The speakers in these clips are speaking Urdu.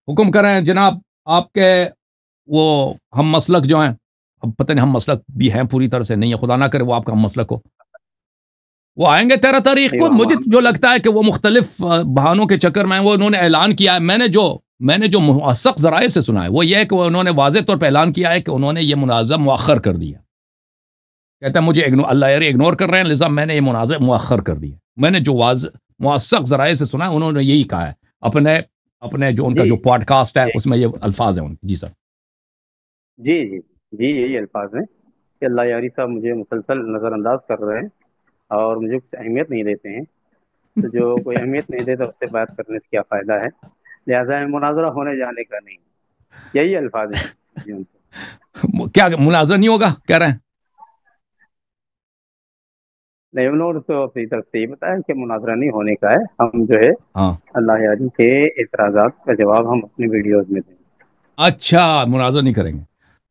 حکم کریں جناب آپ کے وہ ہم مسلک جو ہیں، اب پتہ نہیں ہم مسلک بھی ہیں پوری طرح سے نہیں ہے، خدا نہ کرے وہ آپ کا ہم مسلک ہو، وہ آئیں گے 13 تاریخ کو. مجھے جو لگتا ہے کہ وہ مختلف بہانوں کے چکر میں وہ انہوں نے اعلان کیا ہے. میں نے جو موثق ذرائع سے سنا ہے وہ یہ ہے کہ انہوں نے واضح طور پہ اعلان کیا ہے کہ انہوں نے یہ مناظرہ مؤخر کر دیا. کہتا ہے مجھے اللہ یار اگنور کر رہے ہیں، لذا میں نے یہ مناظرہ مؤخر کر دیا. میں نے جو موثق ذرائع سے سنا ہے انہوں نے یہی کہا ہے اپنے جو ان کا جو پوڈ کاسٹ ہے اس میں یہ الفاظ ہیں ان کے. جی سر. جی یہی الفاظ ہیں کہ اللہ یاری صاحب مجھے مسلسل نظر انداز کر رہے ہیں اور مجھے کچھ اہمیت نہیں دیتے ہیں. تو جو کوئی اہمیت نہیں دیتا اس سے بات کرنے سے کیا فائدہ ہے، لہٰذا مناظرہ ہونے جانے کا نہیں. یہی الفاظ ہیں. کیا مناظرہ نہیں ہوگا کہہ رہے ہیں؟ نہیں، انہوں نے تو اپنی طرف سے یہ بتایا کہ مناظرہ نہیں ہونے کا ہے. ہم جو ہے اللہ یاری کے اعتراضات کا جواب ہم اپنی ویڈیوز میں دیں. اچھا، مناظرہ نہیں کریں گے،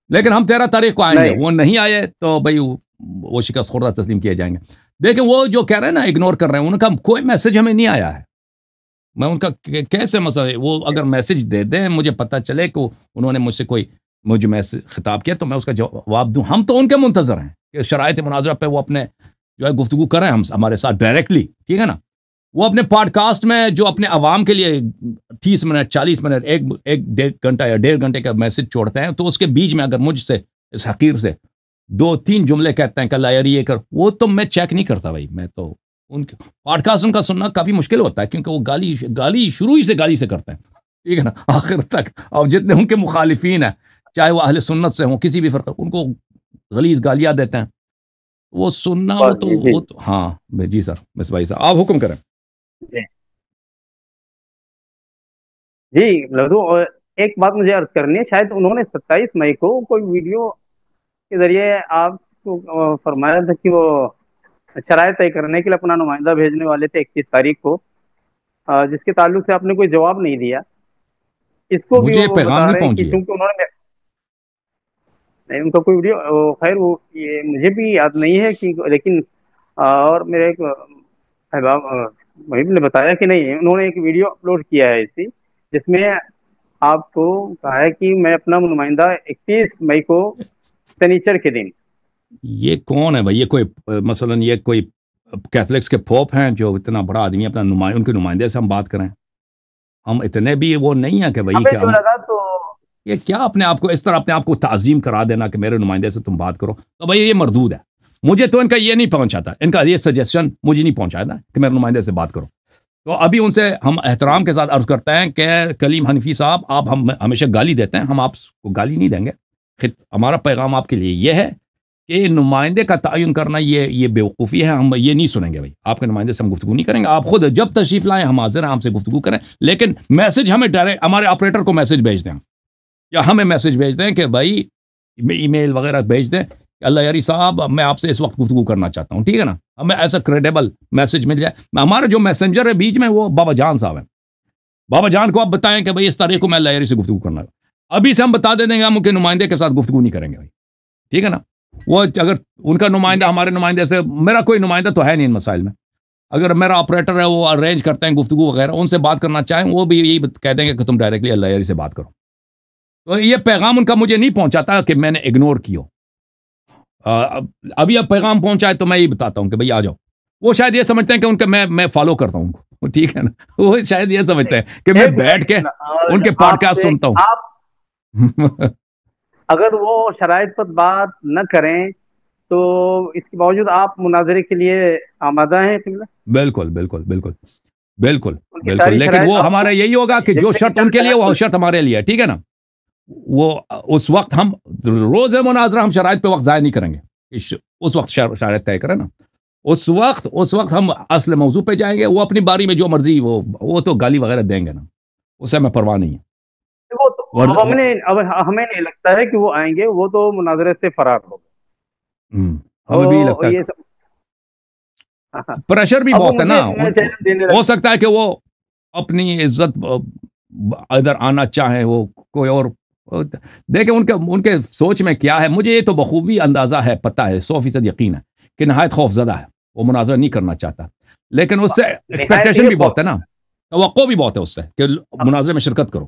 لیکن ہم 13 تاریخ کو آئیں گے. وہ نہیں آئے تو بھائی وہ شکست خوردہ تسلیم کیے جائیں گے. دیکھیں وہ جو کہہ رہے ہیں نا اگنور کر رہے ہیں، ان کا کوئی میسج ہمیں نہیں آیا ہے. میں ان کا کیسے مسئلہ، وہ اگر میسج دے دیں مجھے پتہ چلے کہ انہوں نے مجھے میسج خطاب کیا تو میں اس کا جواب دوں. ہم تو ان کے منتظر ہیں کہ شرائط مناظرہ پہ وہ اپنے جو ہے گفتگو کریں ہمارے ساتھ ڈائریکٹلی، ٹھیک ہے نا. وہ اپنے پوڈ کاسٹ میں جو اپنے عوام کے لیے 30 منٹ 40 منٹ ایک 1.5 گھنٹہ یا 1.5 گھنٹے کا میسج چھوڑتے ہیں، تو اس کے بیچ میں اگر مجھ سے اس حقیر سے 2-3 جملے کہتے ہیں کہ اللہ یار یہ کر، وہ تو میں چیک نہیں کرتا بھائی. میں تو ان کے پوڈ کاسٹ ان کا سننا کافی مشکل ہوتا ہے کیونکہ وہ گالی شروع ہی سے گالی سے کرتے ہیں، ٹھیک ہے نا، آخر تک. اور جتنے ان کے مخالفین ہیں چاہے وہ اہل سنت سے ہوں کسی بھی فرق، ان کو غلیظ گالیاں دیتے ہیں. وہ سننا وہ تو ہاں. جی سر مس بھائی صاحب آپ حکم کریں. جی لدو، ایک بات مجھے عرض کرنی ہے. شاید انہوں نے 27 مئی کو کوئی ویڈیو کے ذریعے آپ کو فرمایا تھا کہ وہ شرائط طے کرنے کے لیے اپنا نمائندہ بھیجنے والے تھے 21 تاریخ کو، جس کے تعلق سے آپ نے کوئی جواب نہیں دیا. اس کو بھی وہ بتا رہے ہیں کہ چونکہ انہوں نے نہیں ان کا کوئی ویڈیو، خیر وہ یہ مجھے بھی یاد نہیں ہے کہ، لیکن اور میرے ایک احباب محب نے بتایا کہ نہیں انہوں نے ایک ویڈیو اپلوڈ کیا ہے اسی، جس میں آپ کو کہا ہے کہ میں اپنا نمائندہ 21 مئی کو شنیچر کے دن. یہ کون ہے بھائی؟ یہ کوئی مثلا یہ کوئی کیتھولکس کے پوپ ہیں جو اتنا بڑا آدمی اپنا ان کے نمائندے سے ہم بات کریں؟ ہم اتنے بھی وہ نہیں ہیں کہ بھائی کیا یہ کیا اپنے آپ کو اس طرح اپنے آپ کو تعظیم کرا دینا کہ میرے نمائندے سے تم بات کرو، تو بھائی یہ مردود ہے. مجھے تو ان کا یہ نہیں پہنچاتا، ان کا یہ سجیشن مجھے نہیں پہنچایا نا کہ میرے نمائندے سے بات کرو. تو ابھی ان سے ہم احترام کے ساتھ عرض کرتے ہیں کہ کلیم حنفی صاحب آپ ہم ہمیشہ گالی دیتے ہیں، ہم آپ کو گالی نہیں دیں گے. ہمارا پیغام آپ کے لیے یہ ہے کہ نمائندے کا تعین کرنا یہ بیوقوفی ہے. ہم یہ نہیں سنیں گے بھائی، آپ کے نمائندے سے ہم گفتگو نہیں کریں گے. آپ خود جب تشریف لائیں ہم حاضر ہیں، ہم سے گفتگو کریں، لیکن میسج ہمیں ڈائریکٹ ہمارے آپریٹر کو میسج بھیج دیں یا ہمیں میسج بھیج دیں کہ بھائی ای میل وغیرہ بھیج دیں کہ اللہ یاری صاحب میں آپ سے اس وقت گفتگو کرنا چاہتا ہوں، ٹھیک ہے نا. ہمیں ایسا کریڈیبل میسج مل جائے. ہمارا جو میسنجر ہے بیچ میں وہ بابا جان صاحب ہیں. بابا جان کو آپ بتائیں کہ بھائی اس تاریخ کو میں اللہ یاری سے گفتگو کرنا ہے. ابھی سے ہم بتا دیں گے ہم ان کے نمائندے کے ساتھ گفتگو نہیں کریں گے بھائی، ٹھیک ہے نا. وہ اگر ان کا نمائندہ ہمارے نمائندے سے، میرا کوئی نمائندہ تو ہے نہیں ان مسائل میں. اگر میرا آپریٹر ہے وہ ارینج کرتے ہیں گفتگو وغیرہ، ان سے بات کرنا چاہیں وہ بھی یہی کہہ دیں گے کہ تم ڈائریکٹلی اللہ یاری سے بات کرو. تو یہ پیغام ان کا مجھے نہیں پہنچاتا کہ میں نے اگنور کیا. ابھی اب پیغام پہنچائے تو میں یہ بتاتا ہوں کہ بھئی آ جاؤ. وہ شاید یہ سمجھتے ہیں کہ ان کا میں فالو کرتا ہوں ان کو، ٹھیک ہے نا. وہ شاید یہ سمجھتے ہیں کہ میں بیٹھ کے ان کے پوڈ کاسٹ سنتا ہوں. اگر وہ شرائط پر بات نہ کریں تو اس کے باوجود آپ مناظرے کے لیے آمادہ ہیں؟ بالکل بالکل بالکل بالکل بالکل. لیکن وہ ہمارا یہی ہوگا کہ جو شرط ان کے لیے وہ شرط ہمارے لیے، ٹھیک ہے نا. وہ اس وقت ہم روز مناظرہ ہم شرائط پہ وقت ضائع نہیں کریں گے. اس وقت شرائط طے کریں نا، اس وقت ہم اصل موضوع پہ جائیں گے. وہ اپنی باری میں جو مرضی وہ تو گالی وغیرہ دیں گے نا، اسے ہمیں پرواہ نہیں ہے. ہمیں نہیں لگتا ہے کہ وہ آئیں گے، وہ تو مناظرے سے فرار ہو گئے. ہمیں بھی لگتا ہے پریشر بھی بہت ہے نا. ہو سکتا ہے کہ وہ اپنی عزت ادھر آنا چاہیں، وہ کوئی اور دیکھیں ان کے سوچ میں کیا ہے. مجھے یہ تو بخوبی اندازہ ہے، پتہ ہے، 100% یقین ہے کہ نہایت خوف زدہ ہے. وہ مناظرہ نہیں کرنا چاہتا، لیکن اس سے ایکسپیکٹیشن بھی بہت ہے نا، توقع بھی بہت ہے اس سے کہ مناظرے میں شرکت کرو.